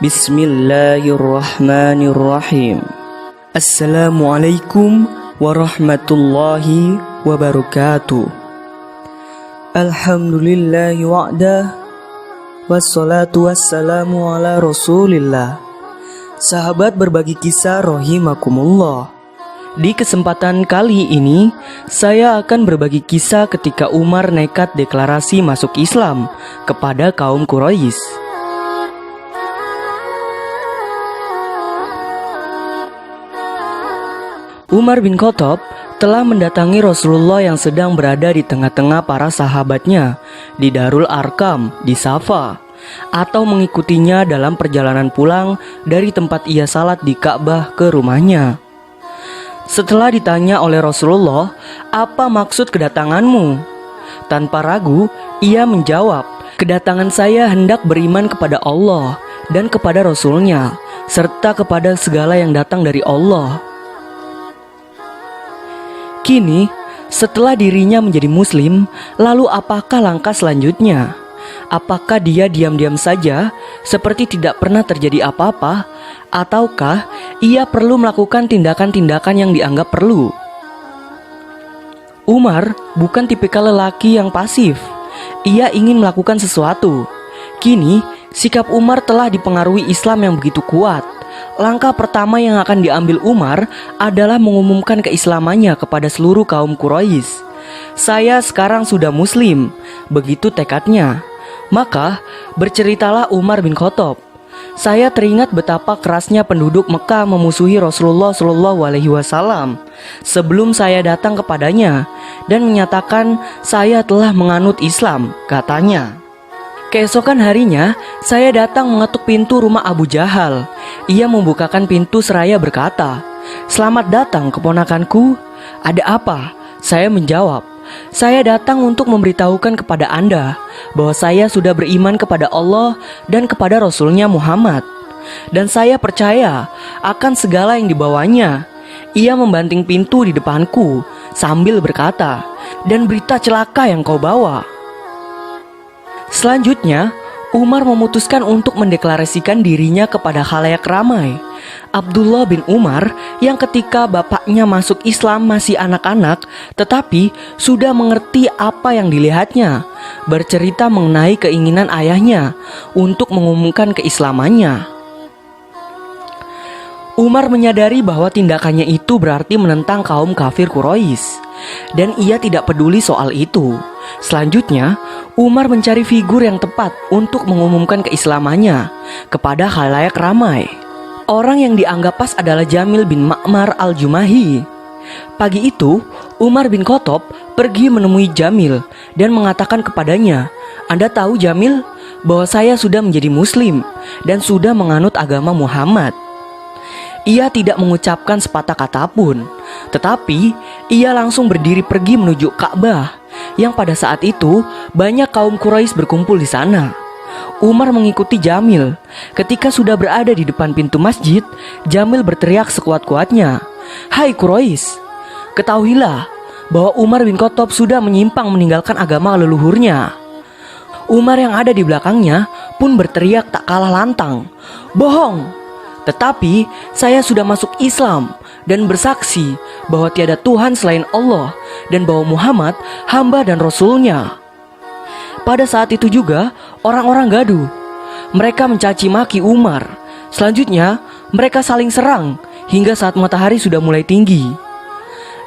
Bismillahirrahmanirrahim. Assalamualaikum warahmatullahi wabarakatuh. Alhamdulillahi wa'dah, wassalatu wassalamu ala rasulillah. Sahabat berbagi kisah rahimakumullah. Di kesempatan kali ini, saya akan berbagi kisah ketika Umar nekat deklarasi masuk Islam kepada kaum Quraisy. Umar bin Khattab telah mendatangi Rasulullah yang sedang berada di tengah-tengah para sahabatnya di Darul Arkam di Safa, atau mengikutinya dalam perjalanan pulang dari tempat ia salat di Ka'bah ke rumahnya. Setelah ditanya oleh Rasulullah, "Apa maksud kedatanganmu?" Tanpa ragu, ia menjawab, "Kedatangan saya hendak beriman kepada Allah dan kepada Rasul-Nya, serta kepada segala yang datang dari Allah." Kini, setelah dirinya menjadi muslim, lalu apakah langkah selanjutnya? Apakah dia diam-diam saja, seperti tidak pernah terjadi apa-apa? Ataukah ia perlu melakukan tindakan-tindakan yang dianggap perlu? Umar bukan tipikal lelaki yang pasif. Ia ingin melakukan sesuatu. Kini, sikap Umar telah dipengaruhi Islam yang begitu kuat. Langkah pertama yang akan diambil Umar adalah mengumumkan keislamannya kepada seluruh kaum Quraisy. "Saya sekarang sudah muslim," begitu tekadnya. Maka berceritalah Umar bin Khattab, "Saya teringat betapa kerasnya penduduk Mekah memusuhi Rasulullah SAW sebelum saya datang kepadanya dan menyatakan saya telah menganut Islam," katanya. Keesokan harinya, saya datang mengetuk pintu rumah Abu Jahal. Ia membukakan pintu seraya berkata, "Selamat datang keponakanku." "Ada apa?" Saya menjawab, "Saya datang untuk memberitahukan kepada Anda bahwa saya sudah beriman kepada Allah dan kepada Rasul-Nya Muhammad. Dan saya percaya akan segala yang dibawanya." Ia membanting pintu di depanku sambil berkata, "Dan berita celaka yang kau bawa." Selanjutnya, Umar memutuskan untuk mendeklarasikan dirinya kepada khalayak ramai. Abdullah bin Umar yang ketika bapaknya masuk Islam masih anak-anak, tetapi sudah mengerti apa yang dilihatnya, bercerita mengenai keinginan ayahnya untuk mengumumkan keislamannya. Umar menyadari bahwa tindakannya itu berarti menentang kaum kafir Quraisy, dan ia tidak peduli soal itu. Selanjutnya, Umar mencari figur yang tepat untuk mengumumkan keislamannya kepada khalayak ramai. Orang yang dianggap pas adalah Jamil bin Ma'mar al-Jumahi. Pagi itu, Umar bin Khattab pergi menemui Jamil dan mengatakan kepadanya, "Anda tahu Jamil, bahwa saya sudah menjadi muslim dan sudah menganut agama Muhammad." Ia tidak mengucapkan sepatah kata pun, tetapi ia langsung berdiri pergi menuju Ka'bah, yang pada saat itu banyak kaum Quraisy berkumpul di sana. Umar mengikuti Jamil. Ketika sudah berada di depan pintu masjid, Jamil berteriak sekuat-kuatnya, "Hai Quraisy, ketahuilah bahwa Umar bin Khattab sudah menyimpang meninggalkan agama leluhurnya." Umar yang ada di belakangnya pun berteriak tak kalah lantang, "Bohong! Tetapi saya sudah masuk Islam dan bersaksi bahwa tiada Tuhan selain Allah dan bahwa Muhammad hamba dan Rasul-Nya." Pada saat itu juga orang-orang gaduh. Mereka mencaci maki Umar. Selanjutnya mereka saling serang hingga saat matahari sudah mulai tinggi.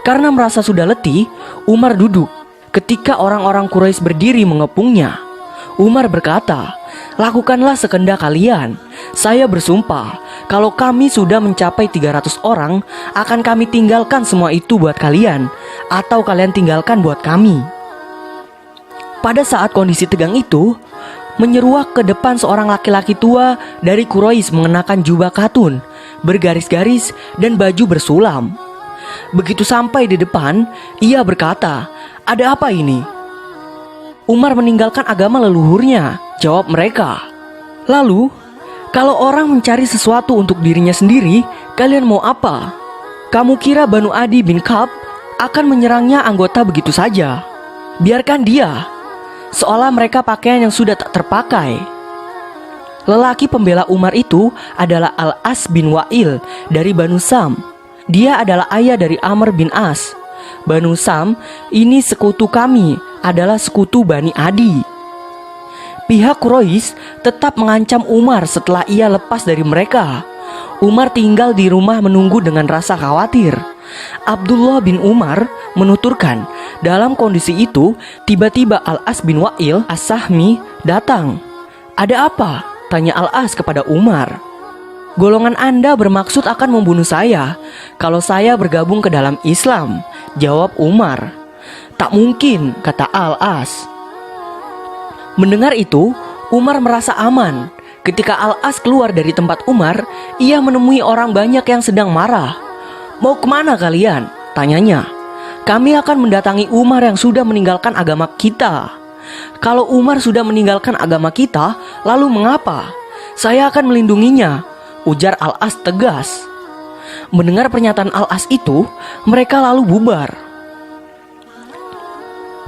Karena merasa sudah letih, Umar duduk. Ketika orang-orang Quraisy berdiri mengepungnya, Umar berkata, "Lakukanlah sekehendak kalian. Saya bersumpah, kalau kami sudah mencapai 300 orang, akan kami tinggalkan semua itu buat kalian, atau kalian tinggalkan buat kami." Pada saat kondisi tegang itu, menyeruak ke depan seorang laki-laki tua dari Quraisy mengenakan jubah katun, bergaris-garis dan baju bersulam. Begitu sampai di depan, ia berkata, "Ada apa ini?" "Umar meninggalkan agama leluhurnya," jawab mereka. "Lalu, kalau orang mencari sesuatu untuk dirinya sendiri, kalian mau apa? Kamu kira Banu Adi bin Ka'ab akan menyerangnya anggota begitu saja? Biarkan dia, seolah mereka pakaian yang sudah tak terpakai." Lelaki pembela Umar itu adalah Al-As bin Wa'il dari Banu Sam. Dia adalah ayah dari Amr bin As. Banu Sam ini sekutu kami, adalah sekutu Bani Adi. Pihak Quraisy tetap mengancam Umar setelah ia lepas dari mereka. Umar tinggal di rumah menunggu dengan rasa khawatir. Abdullah bin Umar menuturkan, dalam kondisi itu tiba-tiba Al-As bin Wa'il As-Sahmi datang. "Ada apa?" tanya Al-As kepada Umar. "Golongan Anda bermaksud akan membunuh saya kalau saya bergabung ke dalam Islam," jawab Umar. "Tak mungkin," kata Al-As. Mendengar itu, Umar merasa aman. Ketika Al-As keluar dari tempat Umar, ia menemui orang banyak yang sedang marah. "Mau kemana kalian?" tanyanya. "Kami akan mendatangi Umar yang sudah meninggalkan agama kita." "Kalau Umar sudah meninggalkan agama kita, lalu mengapa? Saya akan melindunginya," ujar Al-As tegas. Mendengar pernyataan Al-As itu, mereka lalu bubar.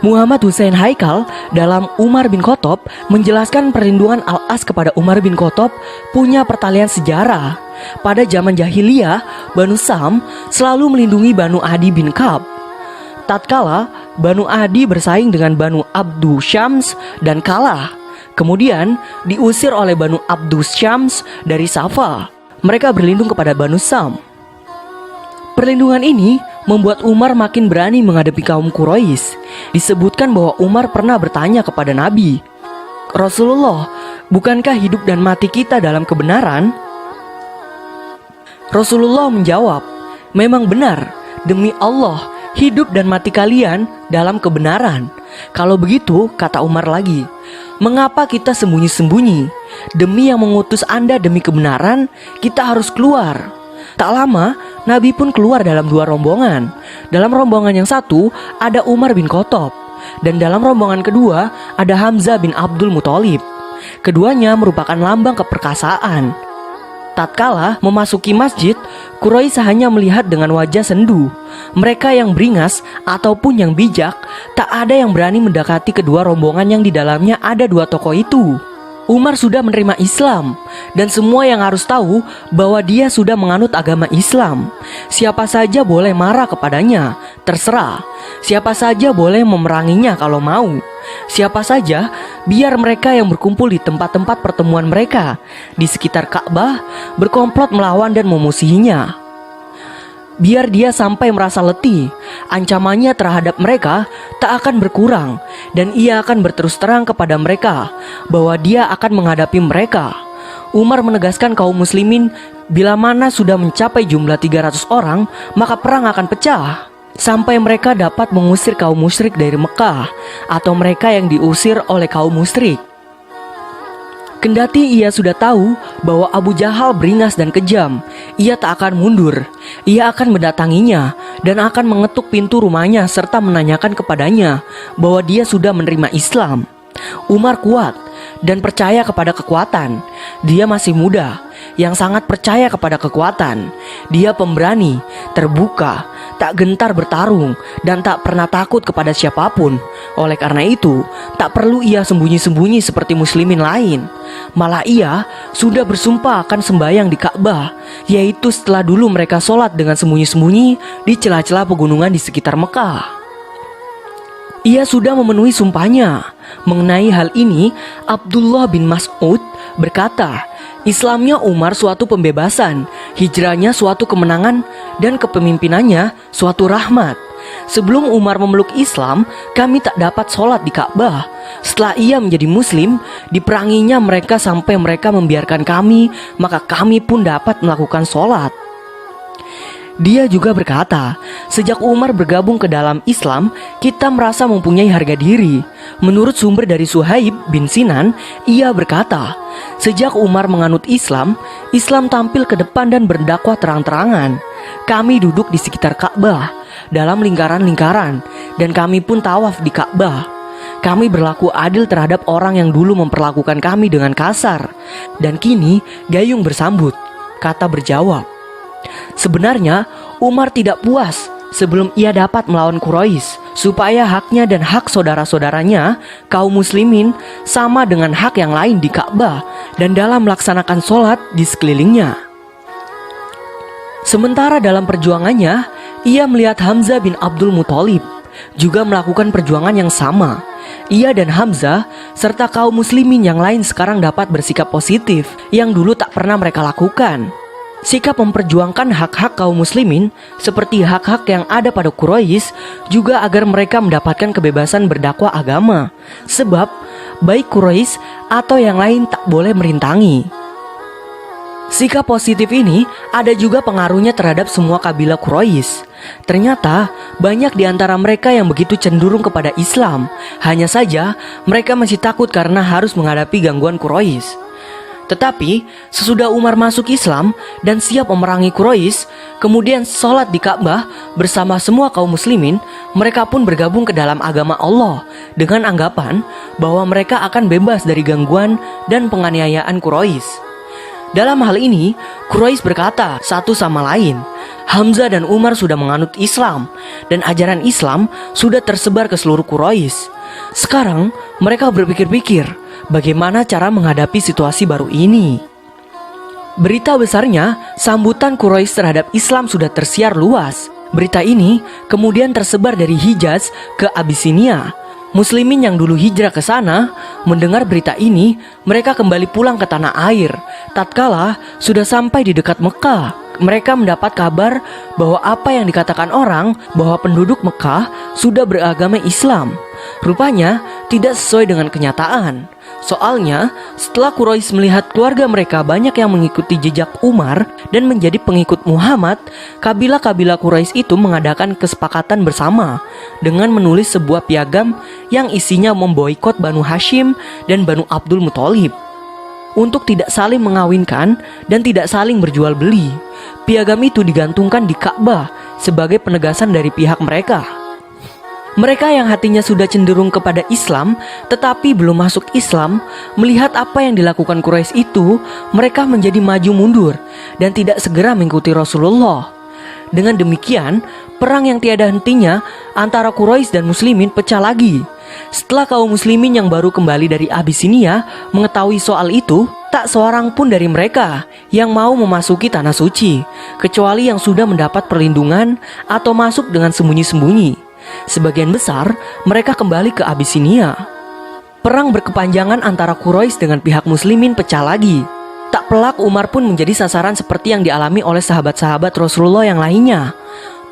Muhammad Hussein Haikal dalam Umar bin Khattab menjelaskan perlindungan Al-As kepada Umar bin Khattab punya pertalian sejarah. Pada zaman jahiliyah, Banu Sam selalu melindungi Banu Adi bin Ka'ab. Tatkala Banu Adi bersaing dengan Banu Abdu Syams dan kalah, kemudian diusir oleh Banu Abdu Syams dari Safa. Mereka berlindung kepada Banu Sam. Perlindungan ini membuat Umar makin berani menghadapi kaum Quraisy. Disebutkan bahwa Umar pernah bertanya kepada Nabi, "Rasulullah, bukankah hidup dan mati kita dalam kebenaran?" Rasulullah menjawab, "Memang benar, demi Allah, hidup dan mati kalian dalam kebenaran." Kalau begitu, kata Umar lagi, "Mengapa kita sembunyi-sembunyi? Demi yang mengutus Anda demi kebenaran, kita harus keluar." Tak lama, Nabi pun keluar dalam dua rombongan. Dalam rombongan yang satu, ada Umar bin Khattab, dan dalam rombongan kedua, ada Hamzah bin Abdul Muthalib. Keduanya merupakan lambang keperkasaan. Tatkala memasuki masjid, Quraisy hanya melihat dengan wajah sendu. Mereka yang beringas ataupun yang bijak, tak ada yang berani mendekati kedua rombongan yang di dalamnya ada dua tokoh itu. Umar sudah menerima Islam, dan semua yang harus tahu bahwa dia sudah menganut agama Islam. Siapa saja boleh marah kepadanya, terserah. Siapa saja boleh memeranginya kalau mau. Siapa saja, biar mereka yang berkumpul di tempat-tempat pertemuan mereka di sekitar Ka'bah berkomplot melawan dan memusuhinya. Biar dia sampai merasa letih, ancamannya terhadap mereka tak akan berkurang, dan ia akan berterus terang kepada mereka bahwa dia akan menghadapi mereka. Umar menegaskan kaum muslimin, bila mana sudah mencapai jumlah 300 orang, maka perang akan pecah sampai mereka dapat mengusir kaum musyrik dari Mekah, atau mereka yang diusir oleh kaum musyrik. Kendati ia sudah tahu bahwa Abu Jahal beringas dan kejam, ia tak akan mundur. Ia akan mendatanginya dan akan mengetuk pintu rumahnya serta menanyakan kepadanya bahwa dia sudah menerima Islam. Umar kuat dan percaya kepada kekuatan. Dia masih muda, yang sangat percaya kepada kekuatan. Dia pemberani, terbuka, tak gentar bertarung, dan tak pernah takut kepada siapapun. Oleh karena itu, tak perlu ia sembunyi-sembunyi seperti muslimin lain. Malah ia sudah bersumpah akan sembahyang di Ka'bah, yaitu setelah dulu mereka sholat dengan sembunyi-sembunyi di celah-celah pegunungan di sekitar Mekah. Ia sudah memenuhi sumpahnya. Mengenai hal ini, Abdullah bin Mas'ud berkata, Islamnya Umar suatu pembebasan, hijrahnya suatu kemenangan, dan kepemimpinannya suatu rahmat. Sebelum Umar memeluk Islam, kami tak dapat sholat di Ka'bah. Setelah ia menjadi muslim, diperanginya mereka sampai mereka membiarkan kami, maka kami pun dapat melakukan sholat. Dia juga berkata, sejak Umar bergabung ke dalam Islam, kita merasa mempunyai harga diri. Menurut sumber dari Suhaib bin Sinan, ia berkata, sejak Umar menganut Islam, Islam tampil ke depan dan berdakwah terang-terangan. Kami duduk di sekitar Ka'bah, dalam lingkaran-lingkaran, dan kami pun tawaf di Ka'bah. Kami berlaku adil terhadap orang yang dulu memperlakukan kami dengan kasar, dan kini gayung bersambut, kata berjawab. Sebenarnya Umar tidak puas sebelum ia dapat melawan Quraisy. supaya haknya dan hak saudara-saudaranya kaum muslimin sama dengan hak yang lain di Ka'bah dan dalam melaksanakan sholat di sekelilingnya. Sementara dalam perjuangannya, ia melihat Hamzah bin Abdul Muthalib juga melakukan perjuangan yang sama. Ia dan Hamzah serta kaum muslimin yang lain sekarang dapat bersikap positif yang dulu tak pernah mereka lakukan. Sikap memperjuangkan hak-hak kaum muslimin seperti hak-hak yang ada pada Quraisy juga agar mereka mendapatkan kebebasan berdakwah agama. Sebab baik Quraisy atau yang lain tak boleh merintangi. Sikap positif ini ada juga pengaruhnya terhadap semua kabilah Quraisy. Ternyata banyak di antara mereka yang begitu cenderung kepada Islam. Hanya saja mereka masih takut karena harus menghadapi gangguan Quraisy. Tetapi sesudah Umar masuk Islam dan siap memerangi Quraisy, kemudian sholat di Ka'bah bersama semua kaum muslimin, mereka pun bergabung ke dalam agama Allah dengan anggapan bahwa mereka akan bebas dari gangguan dan penganiayaan Quraisy. Dalam hal ini, Quraisy berkata satu sama lain, Hamzah dan Umar sudah menganut Islam dan ajaran Islam sudah tersebar ke seluruh Quraisy. Sekarang mereka berpikir-pikir bagaimana cara menghadapi situasi baru ini. Berita besarnya, sambutan Quraisy terhadap Islam sudah tersiar luas. Berita ini kemudian tersebar dari Hijaz ke Abyssinia. Muslimin yang dulu hijrah ke sana mendengar berita ini, mereka kembali pulang ke tanah air. Tatkala sudah sampai di dekat Mekah, mereka mendapat kabar bahwa apa yang dikatakan orang bahwa penduduk Mekah sudah beragama Islam rupanya tidak sesuai dengan kenyataan. Soalnya, setelah Quraisy melihat keluarga mereka banyak yang mengikuti jejak Umar dan menjadi pengikut Muhammad, kabilah-kabilah Quraisy itu mengadakan kesepakatan bersama dengan menulis sebuah piagam yang isinya memboikot Banu Hashim dan Banu Abdul Muthalib untuk tidak saling mengawinkan dan tidak saling berjual beli. Piagam itu digantungkan di Ka'bah sebagai penegasan dari pihak mereka. Mereka yang hatinya sudah cenderung kepada Islam tetapi belum masuk Islam, melihat apa yang dilakukan Quraisy itu, mereka menjadi maju mundur dan tidak segera mengikuti Rasulullah. Dengan demikian, perang yang tiada hentinya antara Quraisy dan muslimin pecah lagi. Setelah kaum muslimin yang baru kembali dari Abyssinia mengetahui soal itu, tak seorang pun dari mereka yang mau memasuki tanah suci, kecuali yang sudah mendapat perlindungan atau masuk dengan sembunyi-sembunyi. Sebagian besar mereka kembali ke Abyssinia. Perang berkepanjangan antara Quraisy dengan pihak muslimin pecah lagi. Tak pelak Umar pun menjadi sasaran seperti yang dialami oleh sahabat-sahabat Rasulullah yang lainnya.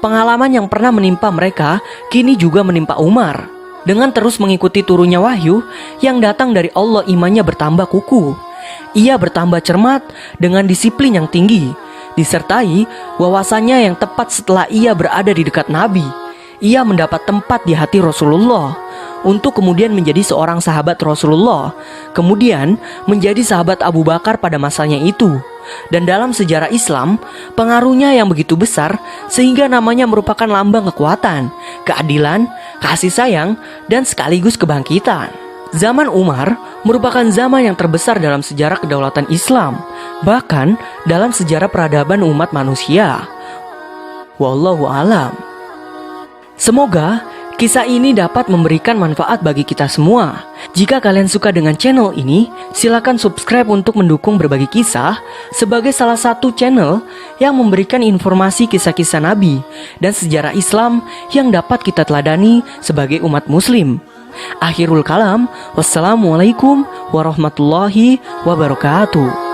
Pengalaman yang pernah menimpa mereka kini juga menimpa Umar. Dengan terus mengikuti turunnya wahyu yang datang dari Allah, imannya bertambah kukuh. Ia bertambah cermat dengan disiplin yang tinggi, disertai wawasannya yang tepat. Setelah ia berada di dekat Nabi, ia mendapat tempat di hati Rasulullah untuk kemudian menjadi seorang sahabat Rasulullah, kemudian menjadi sahabat Abu Bakar pada masanya itu. Dan dalam sejarah Islam, pengaruhnya yang begitu besar sehingga namanya merupakan lambang kekuatan, keadilan, kasih sayang, dan sekaligus kebangkitan. Zaman Umar merupakan zaman yang terbesar dalam sejarah kedaulatan Islam, bahkan dalam sejarah peradaban umat manusia. Wallahu a'lam. Semoga kisah ini dapat memberikan manfaat bagi kita semua. Jika kalian suka dengan channel ini, silakan subscribe untuk mendukung berbagi kisah sebagai salah satu channel yang memberikan informasi kisah-kisah Nabi dan sejarah Islam yang dapat kita teladani sebagai umat muslim. Akhirul kalam, wassalamualaikum warahmatullahi wabarakatuh.